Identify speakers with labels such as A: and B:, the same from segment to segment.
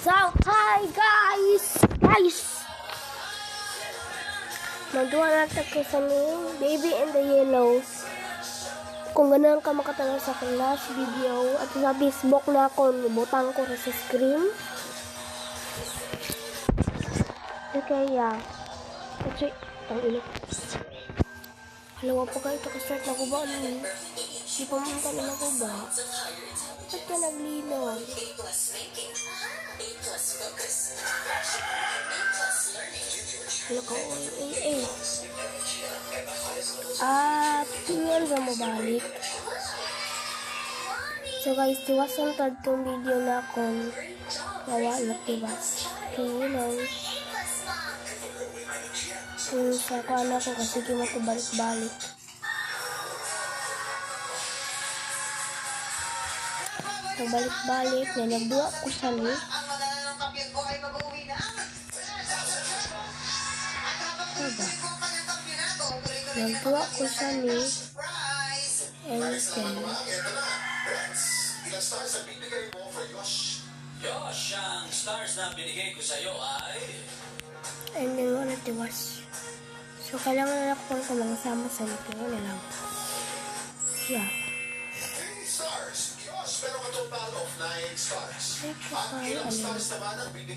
A: So, hi guys! Magduwa natin ko sa new Baby in the Yellow. Kung ganahan ka makatala sa aking last video at sa Facebook na ako, butang ko sa screen. Okay, yeah. Kasi, tangina. Halawa pa kayo, start na ko ba? Di pa mong tanong na ko ba? Ba't ka naglinaw? Hala ka, tingnan ba mabalik? So guys, tiwas ang tadtong video na akong nawala, tiwas. Tingnan. Kung sa kana ko kasi balik-balik. Balik-balik na nagduwa ko sa ni. Nagduwa ko sa ni. And then
B: ang stars na binigay ko sa iyo ay
A: and then wala tiwas. So kailangan na ako kung mga sama sa nito na lang. Yeah.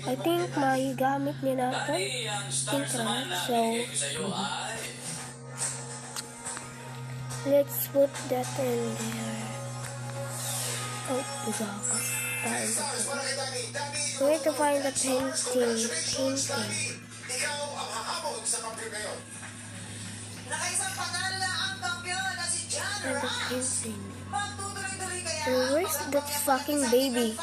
A: I think may gamit nila ito. So, let's put that in there. Oh, bugaka. We need to find the painting. And the painting. And where's that fucking baby?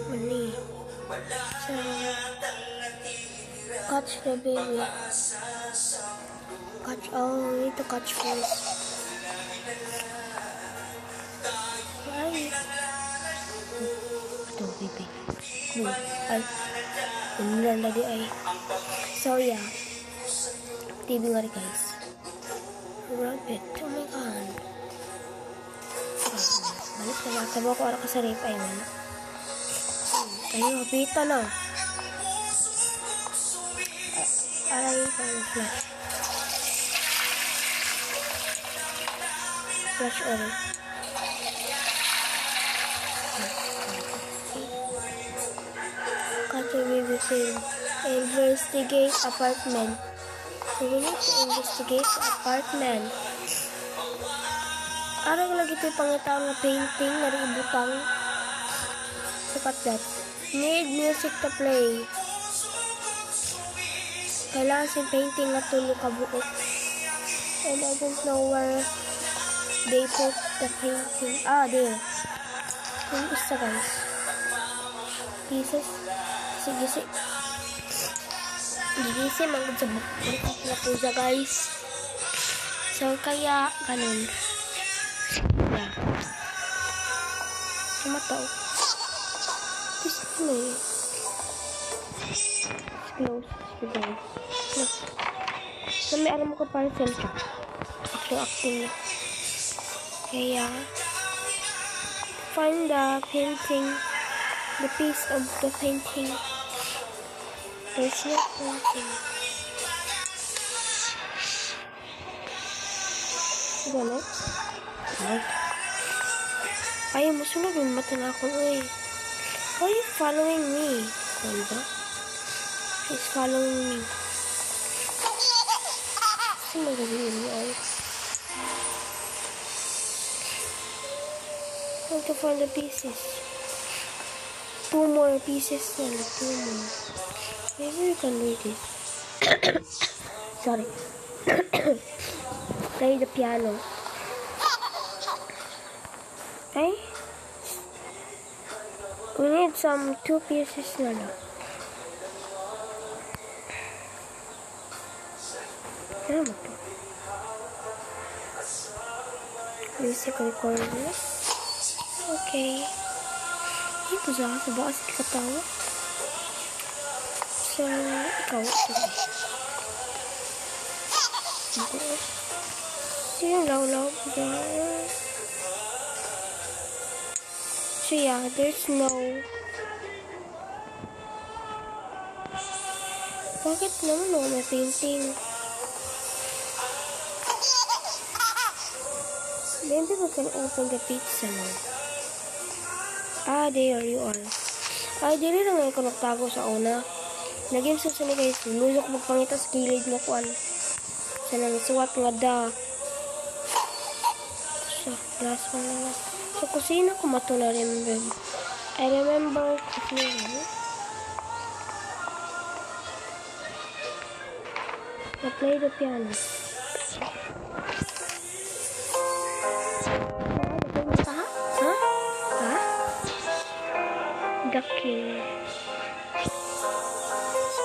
A: Mali. So, catch the baby. We need to catch first. Ay. Ito, baby. Ay. Beneran tadi ay. So, yeah. TV nga rin, guys. Rabbit. Oh my God. Balik na lang. Tama ko ara ka sa rape. Ay, wala. Ayun, hapita na. Aray, flash. Flash on. Catch a baby thing. Investigate apartment. So we need to investigate the apartment. Arang lagi ito pangitaw na painting na rin ibutang. Sapat that. Need music to play. Kailangan si painting na tulog kabuot. And I don't know where they put the painting. There. Yung isa, guys. Pieces. Sige. Sige, manggod sa bukit na po siya, guys. So, kaya, ganun. Yeah. Sumataw. This is me. Close. So, may alam mo ka parcel siya. Acting. Kaya, find the painting. The piece of the painting. There's no painting. Gano'n? Ay, masunod yung mata na ako. Why are you following me? Diba? He's following me. Sino gagawin mo ay? I want to find the pieces. 2 more pieces na. 2 more. Maybe we can do this. Sorry. Play the piano. Okay? We need some 2 pieces na lang. Ano ba ito? Music recorder. Okay. Ito sa baas katawa. So, ikaw. Okay. Yung law there. So yeah, there's no. Bakit naman no may painting? Maybe we can open the pizza now. Ah, there you are. Ay, dili na nga ako nagtago sa una. Naging susuni guys, lusok magpangita sa kilid na kuan. Sa nang suwat nga da. So, last one na lang. So, kusina ko mato na remember. I remember kusina. I play the piano. The king.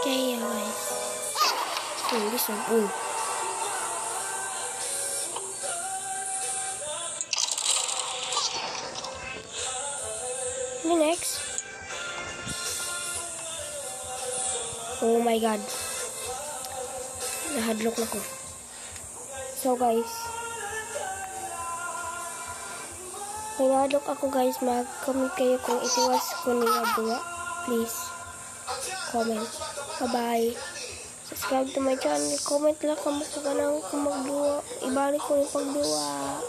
A: Kaya guys. This one. Next. Oh my god. Nahadlok na ko. So guys. Kung nahadlok ako guys, mag-comment kayo kung itiwas ko nila dua. Please. Comment. Bye-bye. Subscribe to my channel. Comment lang kung magdua. Ibalik ko yung pagdua.